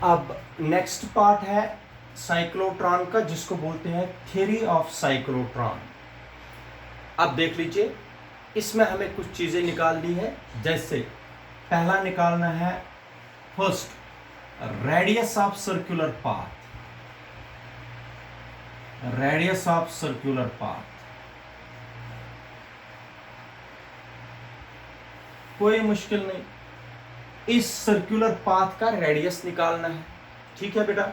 अब next part है cyclotron का, जिसको बोलते हैं थ्योरी ऑफ साइक्लोट्रॉन। अब देख लीजिए, इसमें हमें कुछ चीजें निकालनी है। जैसे पहला निकालना है first radius of circular path. Radius of circular path कोई मुश्किल नहीं, इस सर्कुलर पाथ का रेडियस निकालना है। ठीक है बेटा,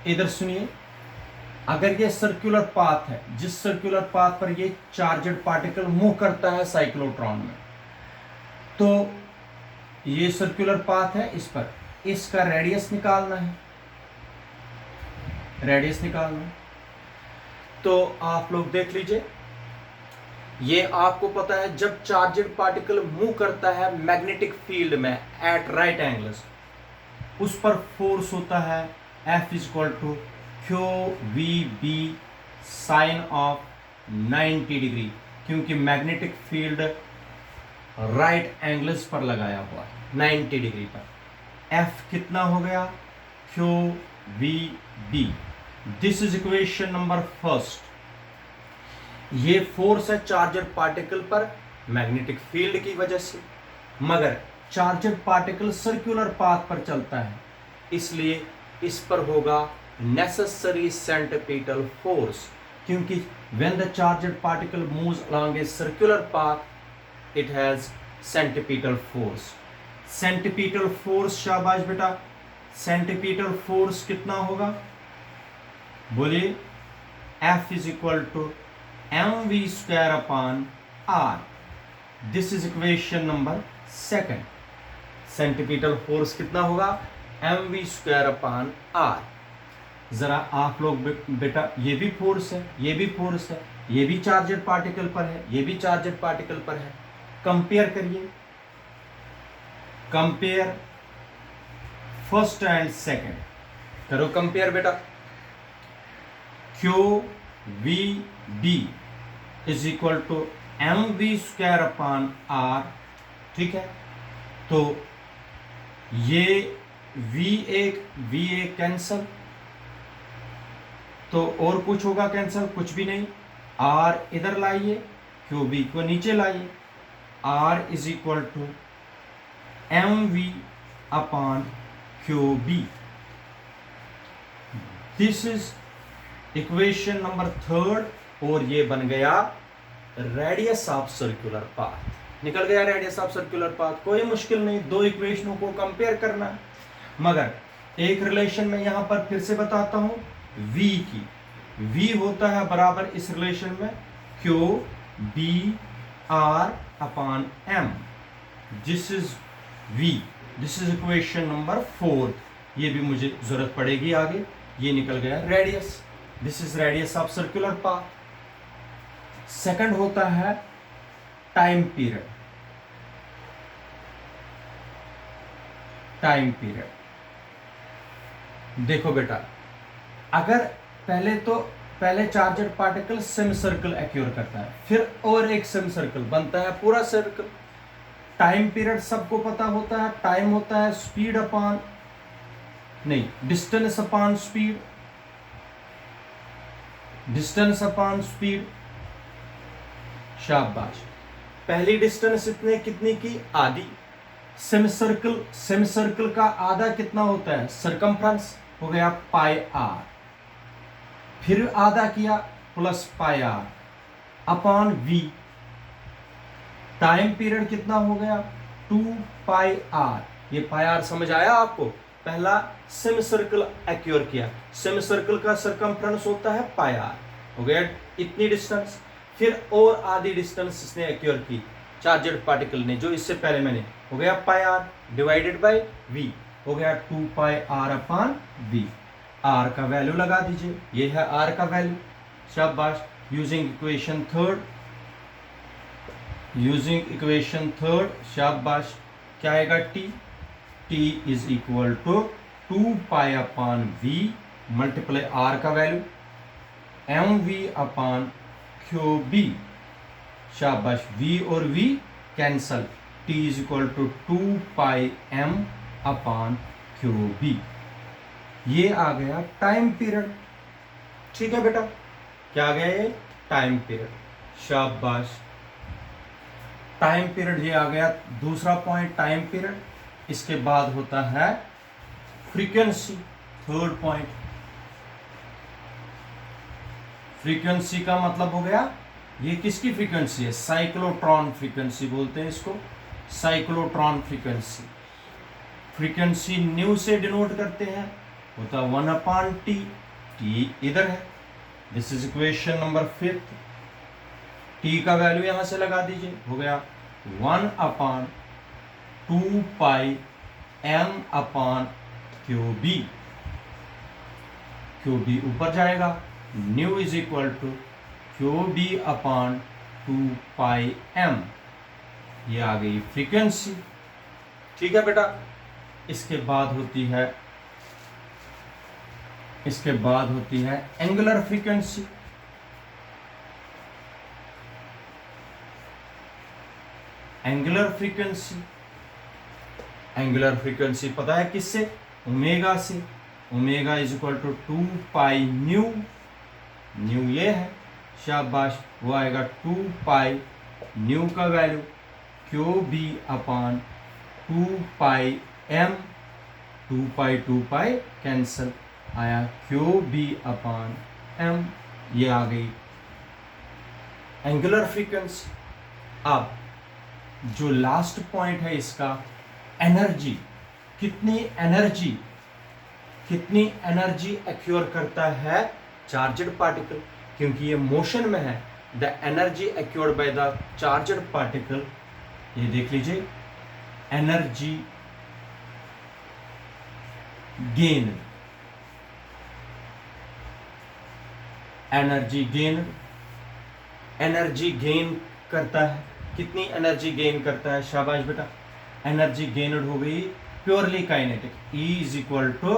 इधर सुनिए, अगर ये सर्कुलर पाथ है, जिस सर्कुलर पाथ पर ये चार्जड पार्टिकल मूव करता है साइक्लोट्रॉन में, तो ये सर्कुलर पाथ है, इस पर इसका रेडियस निकालना है। रेडियस निकालना है तो आप लोग देख लीजिए, ये आपको पता है जब चार्जड पार्टिकल मूव करता है मैग्नेटिक फील्ड में एट राइट एंगल्स, उस पर फोर्स होता है F equal to Q V B sine of 90 degree, क्योंकि मैग्नेटिक फील्ड राइट एंगल्स पर लगाया हुआ है 90 डिग्री पर। F कितना हो गया, Q V B. This is equation number first. ये फोर्स है चार्जड पार्टिकल पर मैग्नेटिक फील्ड की वजह से, मगर चार्जड पार्टिकल सर्कुलर पाथ पर चलता है, इसलिए इस पर होगा नेसेसरी सेंट्रीपिटल फोर्स, क्योंकि when the charged particle moves along a circular path it has centripetal force. Centripetal force, शाबाश बेटा, सेंट्रीपिटल फोर्स कितना होगा, बोलिए। F is equal to mv square upon r। This is equation number second. Centripetal force कितना होगा, mv square upon r। जरा आप लोग बेटा, ये भी फोर्स है, ये भी फोर्स है, ये भी चार्जड पार्टिकल पर है, ये भी चार्जड पार्टिकल पर है। कंपेयर करिए, कंपेयर फर्स्ट एंड सेकंड, करो कंपेयर बेटा। Q V B is equal to M V square upon R. ठीक है, तो ये वी एक कैंसल, तो और कुछ होगा कैंसल, कुछ भी नहीं। आर इधर लाइए, क्यू बी को नीचे लाइए। R is equal to M we upon Q B. This is equation number third, और ये बन गया रेडियस ऑफ सर्कुलर पाथ। निकल गया रेडियस ऑफ सर्कुलर पाथ, कोई मुश्किल नहीं, दो इक्वेशनों को कंपेयर करना है। मगर एक रिलेशन में यहां पर फिर से बताता हूं, v की, v होता है बराबर इस रिलेशन में Q B R upon M. This is v, this is equation number fourth. ये भी मुझे जरूरत पड़ेगी आगे। ये निकल गया radius, this is radius of circular path. Second होता है टाइम पीरियड। टाइम पीरियड देखो बेटा, अगर पहले charged particle semi circle occur करता है, फिर और एक सेमी सर्कल बनता है पूरा सर्कल। टाइम पीरियड सबको पता होता है, टाइम होता है स्पीड अपॉन, नहीं, distance upon speed, distance upon speed. शाबाश, पहली डिस्टेंस इतने कितनी की, आधी। सेमी सर्कल का आधा कितना होता है, सरकमफ्रेंस, हो गया पाई आर। फिर आधा किया plus pi are upon V. Time period कितना हो गया, 2 पाई आर। ये पाई आर समझ आया आपको। पहला सेमी सर्कल एक्यूर किया, सेमी सर्कल का सरकमफ्रेंस होता है पाई आर, हो गया इतनी डिस्टेंस। फिर और आधी डिस्टेंस इसने एक्यूर की चार्जड पार्टिकल ने, जो इससे पहले मैंने, हो गया pi r divided by v, हो गया 2 pi are upon v. R का वैल्यू लगा दीजिए, ये है आर का वैल्यू। शाबाश, using equation third, using equation third, शाबाश। क्या आएगा, t, t is equal to 2 pi upon v multiply r का value m we upon Q B. शाबाश, v और v cancel, t is equal to 2 pi m upon Q B. ये आ गया time period. ठीक है बेटा, क्या आ गया ये? Time period. शाबाश, टाइम पीरियड ये आ गया दूसरा पॉइंट, टाइम पीरियड। इसके बाद होता है फ्रीक्वेंसी, थर्ड पॉइंट। फ्रीक्वेंसी का मतलब हो गया, ये किसकी फ्रीक्वेंसी है? साइक्लोट्रॉन फ्रीक्वेंसी बोलते हैं इसको, साइक्लोट्रॉन फ्रीक्वेंसी। फ्रीक्वेंसी न्यू से डिनोट करते हैं, होता 1/t, टी इधर है। This is equation number 5। T का वैल्यू यहां से लगा दीजिए, हो गया 1/2 पाई m/QB। QB ऊपर जाएगा, nu is equal to QB/2 pi m। ये आ गई फ्रीक्वेंसी। ठीक है बेटा, इसके बाद होती है एंगुलर फ्रीक्वेंसी। एंगुलर फ्रीक्वेंसी पता है किससे? ओमेगा से। Omega is equal to 2 pi nu, nu ये है, शाबाश, वो आएगा 2 पाई न्यू का value QB/2 pi m। 2 pi cancel, आया QB/m। ये आ गई एंगुलर फ्रीक्वेंसी। अब जो लास्ट पॉइंट है इसका, एनर्जी, कितनी एनर्जी एक्यूर करता है चार्जड पार्टिकल, क्योंकि ये मोशन में है। The energy acquired by the charged particle, ये देख लीजिए, एनर्जी गेन, एनर्जी गेन करता है। कितनी एनर्जी गेन करता है? शाबाश बेटा, एनर्जी गेनड हो गई purely kinetic. E is equal to,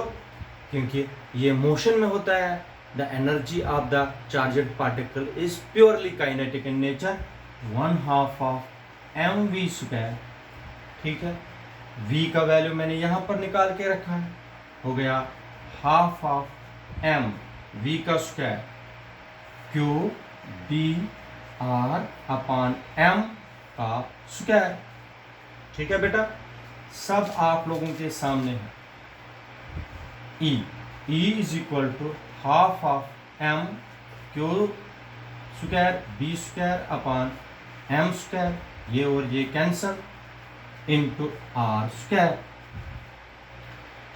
क्योंकि ये मोशन में होता है, the energy of the charged particle is purely kinetic in nature, 1/2 of mv²। ठीक है, v का वैल्यू मैंने यहां पर निकाल के रखा है, हो गया 1/2 ऑफ m v का स्क्वायर QB/m का स्क्वायर। ठीक है बेटा, सब आप लोगों के सामने है। E is equal to 1/2 of m Q² B²/m², ये और ये कैंसल, इंटू r²।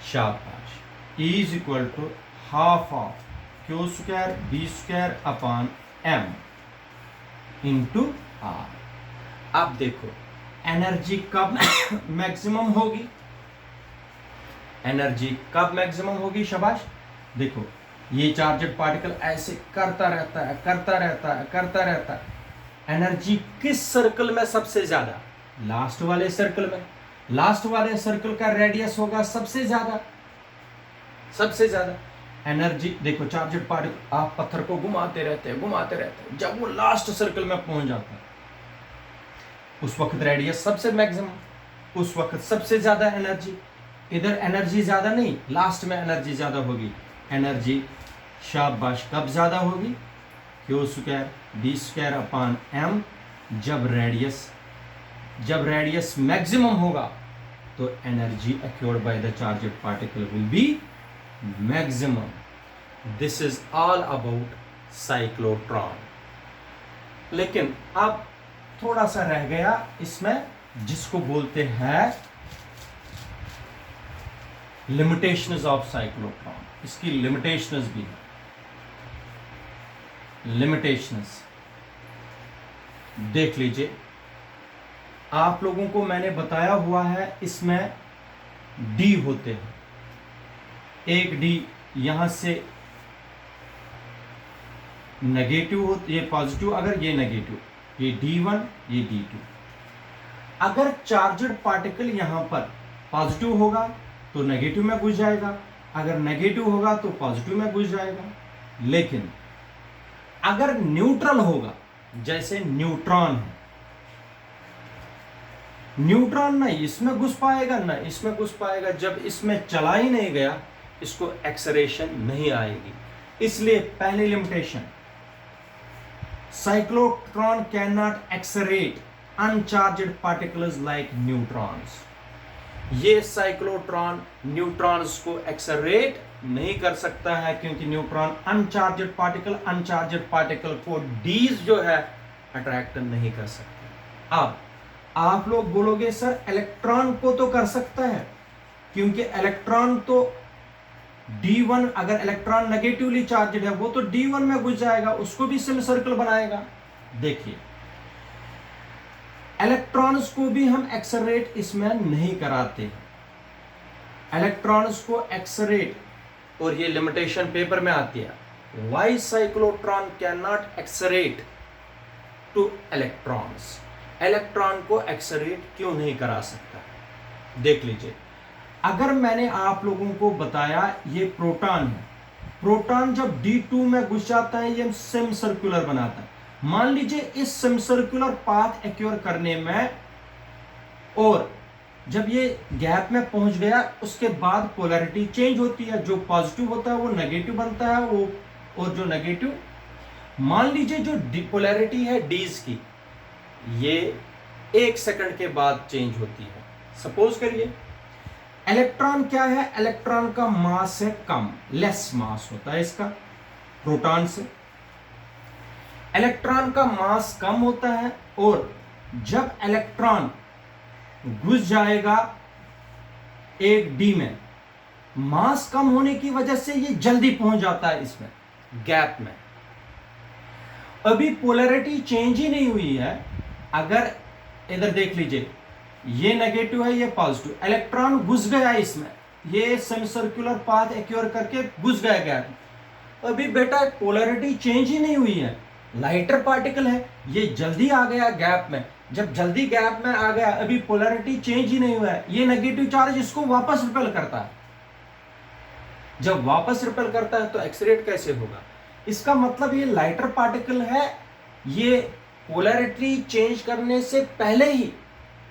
शाबाश, E is equal to 1/2 of Q² B²/m into r। अब देखो एनर्जी कब मैक्सिमम होगी, शाबाश। देखो ये चार्जड पार्टिकल ऐसे करता रहता है। एनर्जी किस सर्कल में सबसे ज्यादा? लास्ट वाले सर्कल में। लास्ट वाले सर्कल का रेडियस होगा सबसे ज्यादा एनर्जी। देखो चार्जड पार्टिकल, आप पत्थर को घुमाते रहते हैं, जब वो लास्ट सर्कल में पहुंच जाता है, उस वक्त रेडियस सबसे मैक्सिमम, उस वक्त सबसे ज्यादा एनर्जी। इधर एनर्जी ज्यादा नहीं, लास्ट में एनर्जी ज्यादा होगी। एनर्जी शाबाश कब ज्यादा होगी? Q² B²/m, जब रेडियस मैक्सिमम होगा तो energy acquired by the charged particle will be maximum. This is all about cyclotron. लेकिन अब थोड़ा सा रह गया इसमें, जिसको बोलते हैं लिमिटेशंस ऑफ साइक्लोट्रॉन। इसकी लिमिटेशंस भी है। लिमिटेशंस देख लीजिए, आप लोगों को मैंने बताया हुआ है, इसमें डी होते हैं। एक डी यहां से नेगेटिव हो, ये पॉजिटिव, अगर ये नेगेटिव, ये D1, ये D2। अगर चार्जड पार्टिकल यहां पर पॉजिटिव होगा तो नेगेटिव में घुस जाएगा, अगर नेगेटिव होगा तो पॉजिटिव में घुस जाएगा। लेकिन अगर न्यूट्रल होगा, जैसे न्यूट्रॉन है, न्यूट्रॉन ना इसमें घुस पाएगा ना इसमें घुस पाएगा। जब इसमें चला ही नहीं गया इसको एक्सरेशन नहीं आएगी। इसलिए पहली limitation, cyclotron can not exact uncharged particles like neutrons. ये साइक्लोट्रॉन न्यूट्रॉन्स को एक्सरेट नहीं कर सकता है, क्योंकि न्यूट्रॉन अनचार्ज्ड पार्टिकल को डीज जो है अट्रैक्ट नहीं कर सकते। अब आप लोग बोलोगे सर इलेक्ट्रॉन को तो कर सकता है, क्योंकि इलेक्ट्रॉन तो D1, अगर इलेक्ट्रॉन नेगेटिवली चार्जड है वो तो D1 में घुस जाएगा, उसको भी सेमी सर्कल बनाएगा। देखिए इलेक्ट्रॉन्स को भी हम एक्सरेट इसमें नहीं कराते। इलेक्ट्रॉन्स को एक्सरेट, और ये लिमिटेशन पेपर में आती है, why cyclotron can not accelerate to electrons. Electron को एक्सरेट क्यों नहीं करा सकता? देख लीजिए, अगर मैंने आप लोगों को बताया ये प्रोटॉन है, प्रोटॉन जब D2 में घुस जाता है ये सेम सर्कुलर बनाता है। मान लीजिए इस सेम सर्कुलर पाथ एक्योर करने में, और जब ये गैप में पहुंच गया उसके बाद पोलैरिटी चेंज होती है, जो पॉजिटिव होता है वो नेगेटिव बनता है, वो और जो नेगेटिव, मान लीजिए जो पोलैरिटी है डीज की, ये 1 सेकंड के बाद चेंज होती है। सपोज करिए इलेक्ट्रॉन क्या है, इलेक्ट्रॉन का मास है कम, लेस मास होता है इसका प्रोटॉन से। इलेक्ट्रॉन का मास कम होता है, और जब इलेक्ट्रॉन घुस जाएगा एक डी में, मास कम होने की वजह से ये जल्दी पहुंच जाता है इसमें गैप में। अभी पोलैरिटी चेंज ही नहीं हुई है। अगर इधर देख लीजिए, ये नेगेटिव है ये पॉजिटिव, इलेक्ट्रॉन घुस गया इसमें, ये सेमी सर्कुलर पाथ एक्योर करके घुस गया गैप। अभी बेटा पोलैरिटी चेंज ही नहीं हुई है, लाइटर पार्टिकल है, ये जल्दी आ गया गैप में। जब जल्दी गैप में आ गया, अभी पोलैरिटी चेंज ही नहीं हुआ है, ये नेगेटिव चार्ज इसको वापस रिपेल करता है। जब वापस रिपेल करता है तो एक्सरेट कैसे होगा? इसका मतलब ये लाइटर पार्टिकल है, ये पोलैरिटी चेंज करने से पहले ही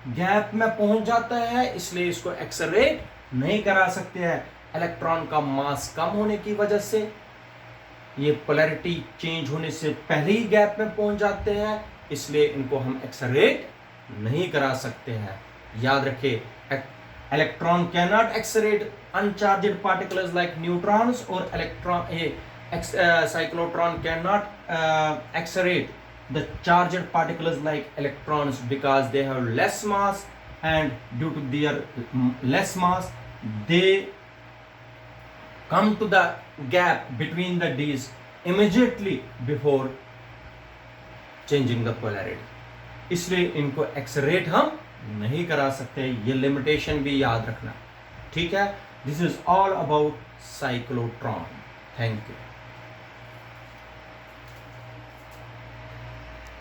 गैप में पहुंच जाता है, इसलिए इसको एक्सरेट नहीं करा सकते हैं। इलेक्ट्रॉन का मास कम होने की वजह से ये पोलैरिटी चेंज होने से पहले ही गैप में पहुंच जाते हैं, इसलिए इनको हम एक्सरेट नहीं करा सकते हैं। याद रखिए, electron can not exact uncharged particles like neutrons, और cyclotron cannot accelerate the charged particles like electrons because they have less mass, and due to their less mass they come to the gap between the D's immediately before changing the polarity. इसलिए इनको exact हम नहीं करा सकते, ये limitation भी याद रखना। ठीक है, this is all about cyclotron. Thank you.